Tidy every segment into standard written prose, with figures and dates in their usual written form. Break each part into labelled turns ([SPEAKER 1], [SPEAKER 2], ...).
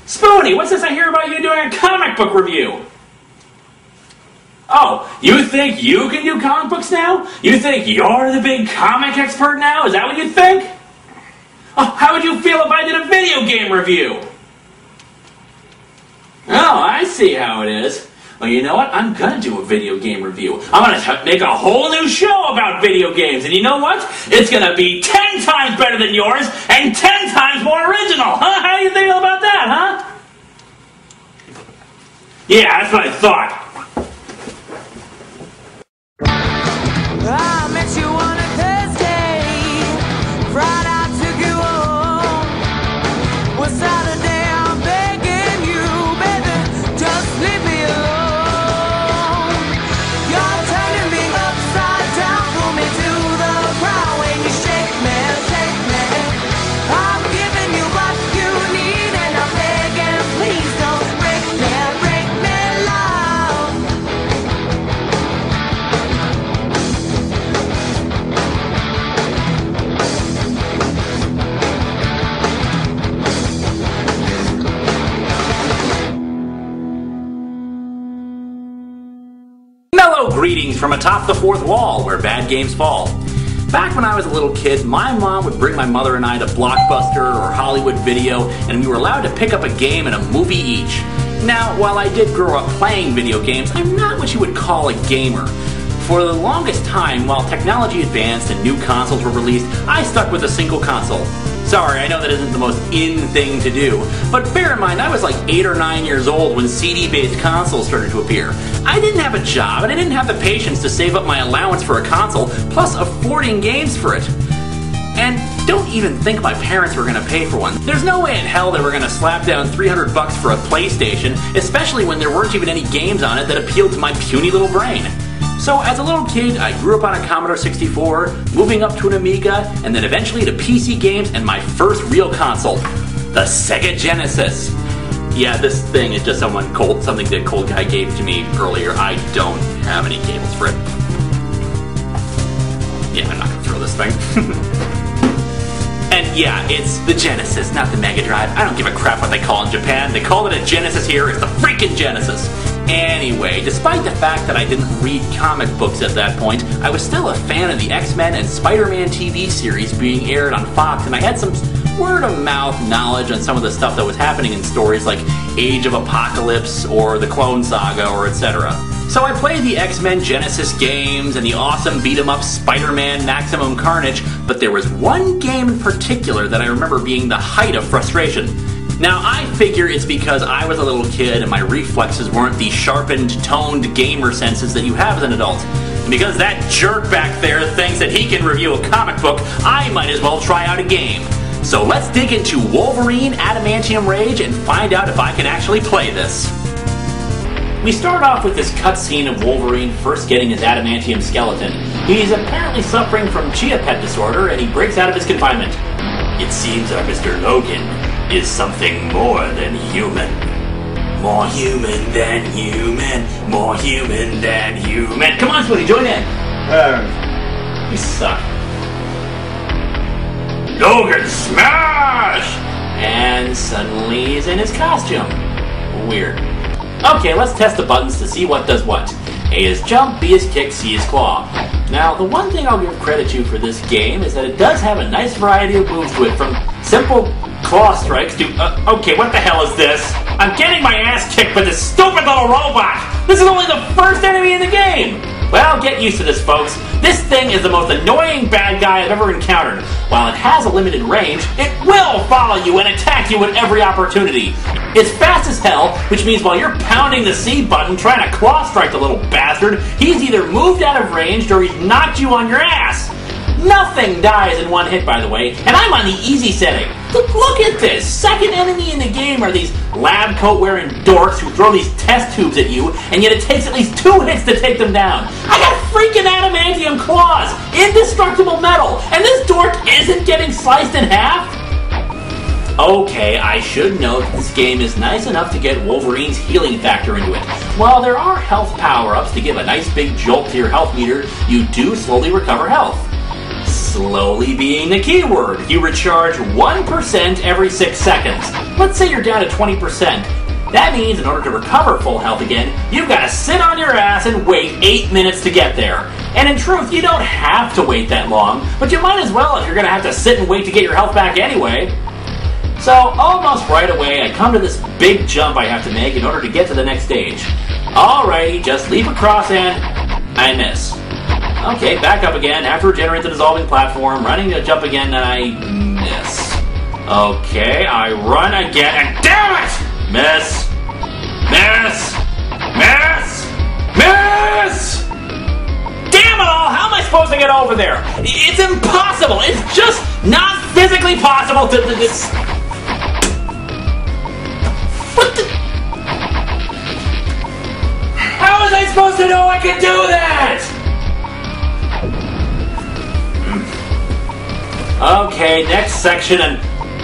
[SPEAKER 1] Spoony, what's this I hear about you doing a comic book review? Oh, you think you can do comic books now? You think you're the big comic expert now? Is that what you think? Oh, how would you feel if I did a video game review? Oh, I see how it is. Well, you know what? I'm gonna do a video game review. I'm gonna make a whole new show about video games, and you know what? It's gonna be 10 times better than yours, and 10 times more original, huh? How do you feel about that, huh? Yeah, that's what I thought.
[SPEAKER 2] I met you on a Thursday, Friday I took you home. Well, Saturday I'm begging you, baby, just leave me alone. You're turning me upside down, pull me to the ground when you shake me, shake me. I'm giving you what you need and I'm begging, please don't break me, love.
[SPEAKER 1] Mellow greetings from atop the fourth wall where bad games fall. Back when I was a little kid, my mom would bring my mother and I to Blockbuster or Hollywood Video, and we were allowed to pick up a game and a movie each. Now, while I did grow up playing video games, I'm not what you would call a gamer. For the longest time, while technology advanced and new consoles were released, I stuck with a single console. Sorry, I know that isn't the most in thing to do, but bear in mind I was like 8 or 9 years old when CD-based consoles started to appear. I didn't have a job and I didn't have the patience to save up my allowance for a console, plus affording games for it. And don't even think my parents were going to pay for one. There's no way in hell they were going to slap down $300 for a PlayStation, especially when there weren't even any games on it that appealed to my puny little brain. So as a little kid, I grew up on a Commodore 64, moving up to an Amiga, and then eventually to PC games and my first real console, the Sega Genesis. Yeah, this thing is just something the cold guy gave to me earlier. I don't have any cables for it. Yeah, I'm not going to throw this thing. And yeah, it's the Genesis, not the Mega Drive. I don't give a crap what they call it in Japan. They call it a Genesis here. It's the freaking Genesis. Anyway, despite the fact that I didn't read comic books at that point, I was still a fan of the X-Men and Spider-Man TV series being aired on Fox, and I had some word-of-mouth knowledge on some of the stuff that was happening in stories like Age of Apocalypse or the Clone Saga or etc. So I played the X-Men Genesis games and the awesome beat-em-up Spider-Man Maximum Carnage, but there was one game in particular that I remember being the height of frustration. Now, I figure it's because I was a little kid and my reflexes weren't the sharpened, toned gamer senses that you have as an adult. And because that jerk back there thinks that he can review a comic book, I might as well try out a game. So let's dig into Wolverine Adamantium Rage and find out if I can actually play this. We start off with this cutscene of Wolverine first getting his adamantium skeleton. He's apparently suffering from chia pet disorder and he breaks out of his confinement. It seems our Mr. Logan is something more than human. More human than human. More human than human. Come on, Spoonie, join in. You suck. Logan smash! And suddenly he's in his costume. Weird. Okay, let's test the buttons to see what does what. A is jump, B is kick, C is claw. Now, the one thing I'll give credit to for this game is that it does have a nice variety of moves to it, from simple claw strikes to, okay, what the hell is this? I'm getting my ass kicked by this stupid little robot! This is only the first enemy in the game! Well, get used to this, folks. This thing is the most annoying bad guy I've ever encountered. While it has a limited range, it will follow you and attack you at every opportunity. It's fast as hell, which means while you're pounding the C button trying to claw strike the little bastard, he's either moved out of range or he's knocked you on your ass. Nothing dies in one hit, by the way, and I'm on the easy setting. Look at this! Second enemy in the game are these lab coat wearing dorks who throw these test tubes at you, and yet it takes at least 2 hits to take them down. I got freaking adamantium claws! Indestructible metal! And this dork isn't getting sliced in half? Okay, I should note that this game is nice enough to get Wolverine's healing factor into it. While there are health power-ups to give a nice big jolt to your health meter, you do slowly recover health. Slowly being the keyword. You recharge 1% every 6 seconds. Let's say you're down to 20%. That means in order to recover full health again, you've got to sit on your ass and wait 8 minutes to get there. And in truth, you don't have to wait that long, but you might as well if you're going to have to sit and wait to get your health back anyway. So, almost right away, I come to this big jump I have to make in order to get to the next stage. Alrighty, just leap across and I miss. Okay, back up again, after regenerate the dissolving platform, running to jump again, and I miss. Okay, I run again, and damn it! Miss! Miss! Miss! Miss! Damn it all! How am I supposed to get over there? It's impossible! It's just not physically possible to this. What the? How was I supposed to know I could do that? Okay, next section, and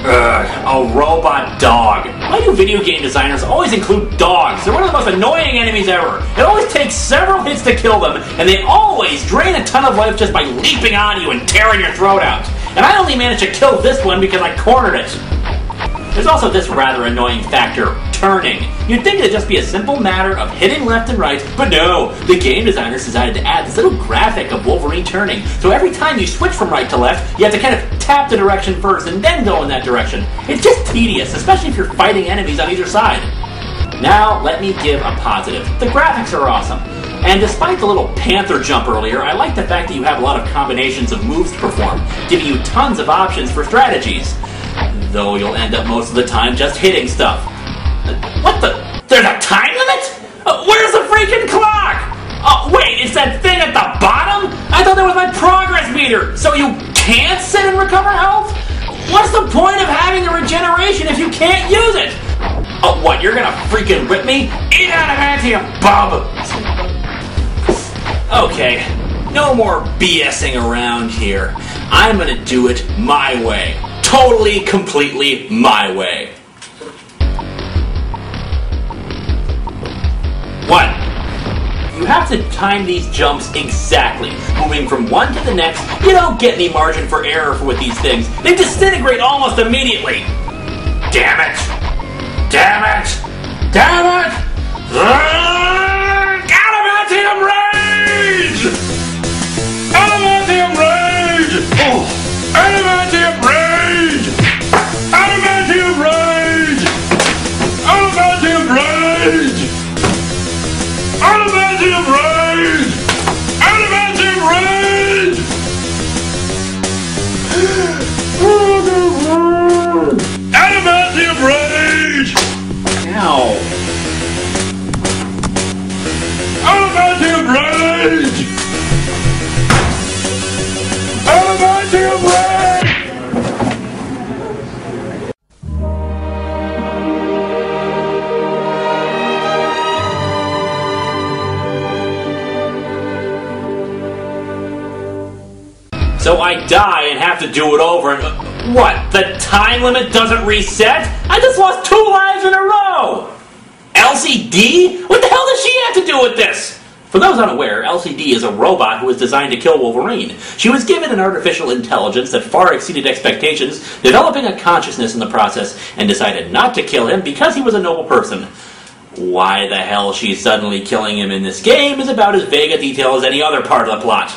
[SPEAKER 1] a robot dog. Why do video game designers always include dogs? They're one of the most annoying enemies ever. It always takes several hits to kill them, and they always drain a ton of life just by leaping on you and tearing your throat out. And I only managed to kill this one because I cornered it. There's also this rather annoying factor, turning. You'd think it'd just be a simple matter of hitting left and right, but no, the game designers decided to add this little graphic of Wolverine turning, so every time you switch from right to left, you have to kind of tap the direction first and then go in that direction. It's just tedious, especially if you're fighting enemies on either side. Now, let me give a positive. The graphics are awesome. And despite the little panther jump earlier, I like the fact that you have a lot of combinations of moves to perform, giving you tons of options for strategies. Though you'll end up most of the time just hitting stuff. What the? There's a time limit? Where's the freaking clock? Oh, wait, it's that thing at the bottom? I thought that was my progress meter. So you can't sit and recover health? What's the point of having the regeneration if you can't use it? Oh, what, you're gonna freaking whip me? Eat adamantium, bub! Okay, no more BSing around here. I'm gonna do it my way. Totally, completely my way. What? You have to time these jumps exactly. Moving from one to the next, you don't get any margin for error with these things. They disintegrate almost immediately. Damn it! Damn it! Damn it! Adamantium rage! Adamantium rage! Oh! Adamantium rage! Adamantium rage! Adamantium rage! Adamantium rage! Adamantium rage! Adamantium rage! Ow! Adamantium rage! Adamantium rage! So I die and have to do it over, and what? The time limit doesn't reset? I just lost 2 lives in a row! LCD? What the hell does she have to do with this? For those unaware, LCD is a robot who was designed to kill Wolverine. She was given an artificial intelligence that far exceeded expectations, developing a consciousness in the process, and decided not to kill him because he was a noble person. Why the hell she's suddenly killing him in this game is about as vague a detail as any other part of the plot.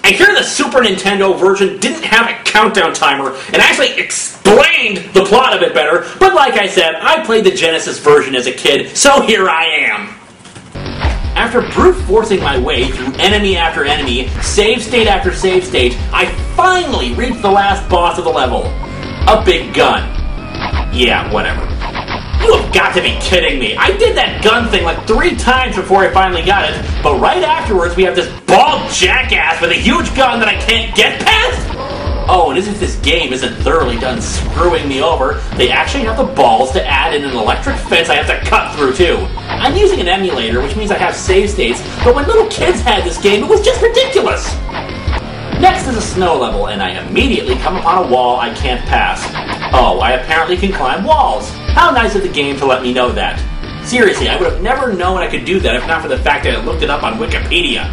[SPEAKER 1] I hear the Super Nintendo version didn't have a countdown timer and actually explained the plot a bit better, but like I said, I played the Genesis version as a kid, so here I am. After brute forcing my way through enemy after enemy, save state after save state, I finally reached the last boss of the level. A big gun. Yeah, whatever. You have got to be kidding me. I did that gun thing like 3 times before I finally got it, but right afterwards we have this bald jackass with a huge gun that I can't get past? Oh, and as if this game isn't thoroughly done screwing me over, they actually have the balls to add in an electric fence I have to cut through too. I'm using an emulator, which means I have save states, but when little kids had this game, it was just ridiculous. Next is a snow level, and I immediately come upon a wall I can't pass. Oh, I apparently can climb walls. How nice of the game to let me know that. Seriously, I would have never known I could do that if not for the fact that I looked it up on Wikipedia.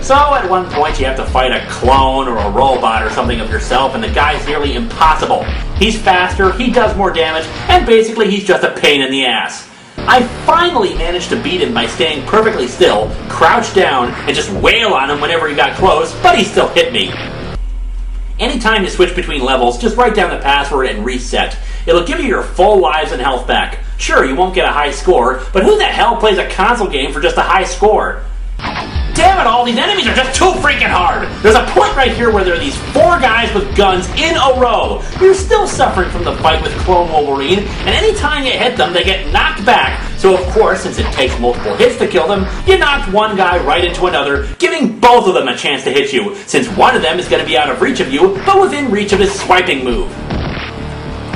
[SPEAKER 1] So at one point you have to fight a clone or a robot or something of yourself, and the guy's nearly impossible. He's faster, he does more damage, and basically he's just a pain in the ass. I finally managed to beat him by staying perfectly still, crouched down, and just wail on him whenever he got close, but he still hit me. Anytime you switch between levels, just write down the password and reset. It'll give you your full lives and health back. Sure, you won't get a high score, but who the hell plays a console game for just a high score? Damn it all, these enemies are just too freaking hard! There's a point right here where there are these 4 guys with guns in a row. You're still suffering from the fight with Clone Wolverine, and anytime you hit them, they get knocked back. So of course, since it takes multiple hits to kill them, you knocked one guy right into another, giving both of them a chance to hit you, since one of them is going to be out of reach of you, but within reach of his swiping move.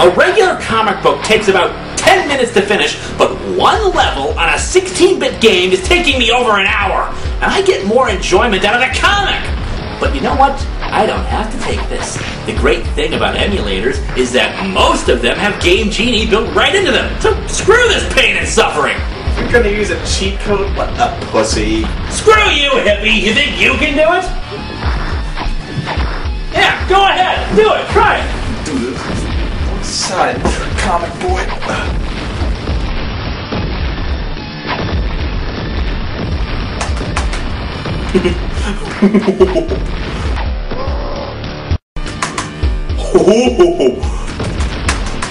[SPEAKER 1] A regular comic book takes about 10 minutes to finish, but one level on a 16-bit game is taking me over an hour, and I get more enjoyment out of the comic! But you know what? I don't have to take this. The great thing about emulators is that most of them have Game Genie built right into them, so screw this pain and suffering!
[SPEAKER 3] You're gonna use a cheat code? What a pussy.
[SPEAKER 1] Screw you, hippie! You think you can do it? Yeah, go ahead! Do it! Try it!
[SPEAKER 3] Do this. Side comic boy.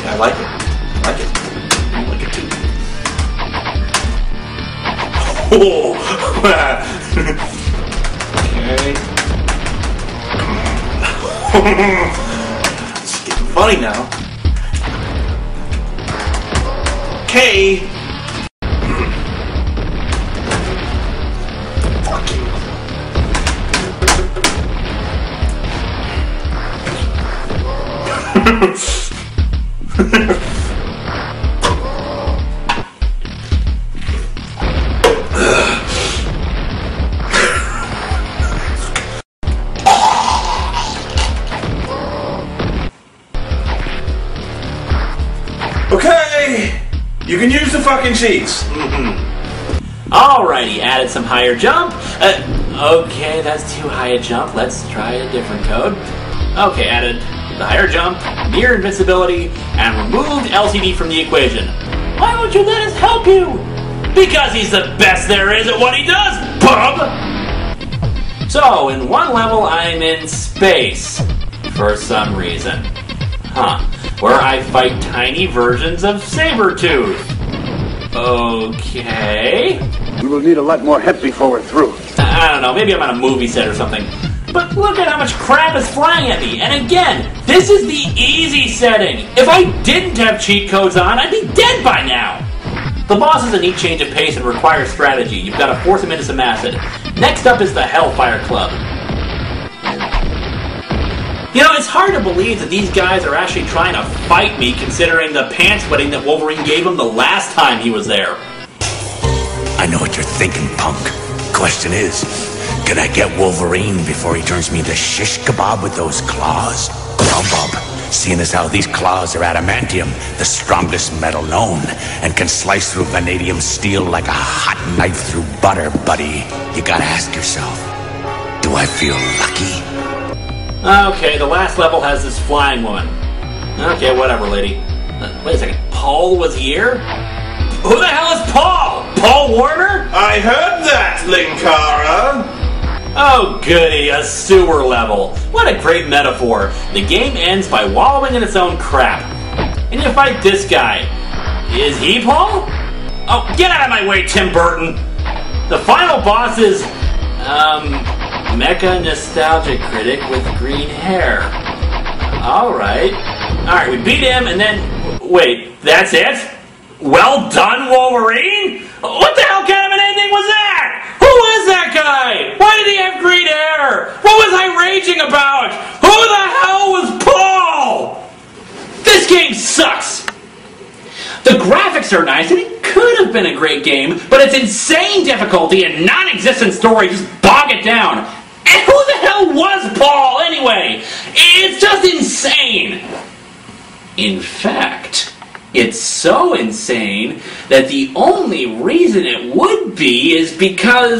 [SPEAKER 3] I like it. I like it. I like it too. Okay. It's getting funny now. Okay. Fuck you. Okay. You can use the fucking cheats.
[SPEAKER 1] Alrighty, added some higher jump. Okay, that's too high a jump. Let's try a different code. Okay, added the higher jump, near invincibility, and removed LCD from the equation. Why won't you let us help you? Because he's the best there is at what he does, bub! So, in one level, I'm in space. For some reason. Huh. Where I fight tiny versions of Sabretooth. Okay.
[SPEAKER 4] We will need a lot more hemp before we're through.
[SPEAKER 1] I don't know, maybe I'm on a movie set or something. But look at how much crap is flying at me. And again, this is the easy setting. If I didn't have cheat codes on, I'd be dead by now. The boss is a neat change of pace and requires strategy. You've got to force him into some acid. Next up is the Hellfire Club. You know, it's hard to believe that these guys are actually trying to fight me, considering the pants wetting that Wolverine gave him the last time he was there.
[SPEAKER 5] I know what you're thinking, punk. Question is, can I get Wolverine before he turns me to shish kebab with those claws? Well, Bob, seeing as how these claws are adamantium, the strongest metal known, and can slice through vanadium steel like a hot knife through butter, buddy, you gotta ask yourself, do I feel lucky?
[SPEAKER 1] Okay, the last level has this flying woman. Okay, whatever, lady. Wait a second, Paul was here? Who the hell is Paul? Paul Warner?
[SPEAKER 3] I heard that, linkara.
[SPEAKER 1] Oh goody, a sewer level. What a great metaphor. The game ends by wallowing in its own crap. And you fight this guy. Is he Paul? Oh, get out of my way, Tim Burton. The final boss is, Mecha Nostalgia Critic with green hair. Alright. Alright, we beat him and then... Wait, that's it? Well done, Wolverine? What the hell kind of an ending was that? Who was that guy? Why did he have green hair? What was I raging about? Who the hell was Paul? This game sucks. The graphics are nice and it could have been a great game, but its insane difficulty and non-existent story just bog it down. And who the hell was Paul anyway? It's just insane. In fact, it's so insane that the only reason it would be is because